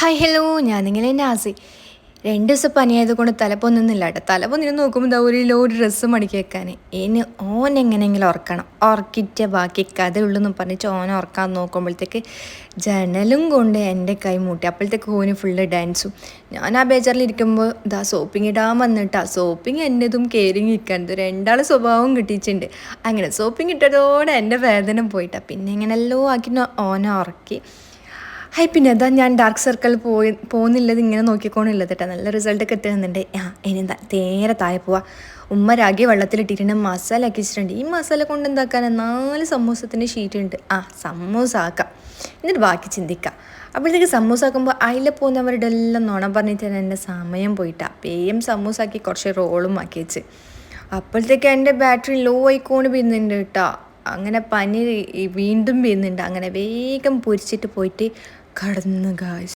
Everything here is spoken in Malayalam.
ഹായ് ഹലോ ഞാൻ നിങ്ങളെ നാസി 2 ദിവസം പനിയായതുകൊണ്ട് തലപ്പൊന്നുന്നില്ല കേട്ടോ. തലപ്പൊന്നിന് നോക്കുമ്പോൾ ഇതാ ഒരു ലോഡ് ഡ്രസ്സ് മടക്കി വെക്കാൻ. ഇനി ഓൻ എങ്ങനെയെങ്കിലും ഉറക്കണം, ഉറക്കിയിട്ട് ബാക്കി കഥയുള്ളൂ എന്ന് പറഞ്ഞിട്ട് ഓനെ ഉറക്കാൻ നോക്കുമ്പോഴത്തേക്ക് ജനലും കൊണ്ട് എൻ്റെ കൈ മൂട്ടി. അപ്പോഴത്തേക്ക് ഓന് ഫുള്ള് ഡാൻസും. ഞാൻ ആ ബേജാറിലിരിക്കുമ്പോൾ ഇതാ സോപ്പിങ് ഇടാൻ വന്നിട്ടാ. സോപ്പിങ് എൻ്റെതും കയറിങ് ഇരിക്കാനത് രണ്ടാൾ സ്വഭാവം കിട്ടിയിട്ടുണ്ട്. അങ്ങനെ സോപ്പിങ് ഇട്ടതോടെ എൻ്റെ വേദന പോയിട്ടാ. പിന്നെ എങ്ങനെയല്ലോ ആക്കി ഓനെ ഉറക്കി. ഹൈ പിന്നെ അതാ ഞാൻ ഡാർക്ക് സർക്കിൾ പോകുന്നില്ലത് ഇങ്ങനെ നോക്കിക്കോണില്ലത് കേട്ടോ. നല്ല റിസൾട്ടൊക്കെ എത്തുന്നുണ്ട്. ഇനി എന്താ നേരെ താഴെ പോവാ. ഉമ്മ രാഗി വെള്ളത്തിലിട്ടിട്ടുണ്ട്, മസാല ആക്കി വെച്ചിട്ടുണ്ട്. ഈ മസാല കൊണ്ട് എന്താക്കാൻ 4 സമൂസത്തിൻ്റെ ഷീറ്റ് ഉണ്ട്. സമൂസ ആക്കാം, എന്നിട്ട് ബാക്കി ചിന്തിക്കാം. അപ്പോഴത്തേക്ക് സമൂസ ആക്കുമ്പോൾ അതിൽ പോകുന്നവരുടെ എല്ലാം നുണ പറഞ്ഞിട്ട് തന്നെ എൻ്റെ സമയം പോയിട്ടാ. പേയും സമൂസ ആക്കി കുറച്ച് റോളും ആക്കി വെച്ച്. അപ്പോഴത്തേക്ക് എൻ്റെ ബാറ്ററി ലോ ആയിക്കോണ്ട് വരുന്നുണ്ട് കേട്ടോ. അങ്ങനെ പനി വീണ്ടും വരുന്നുണ്ട്. അങ്ങനെ വേഗം പൊരിച്ചിട്ട് പോയിട്ട് കടന്നു ഗായ്സ്.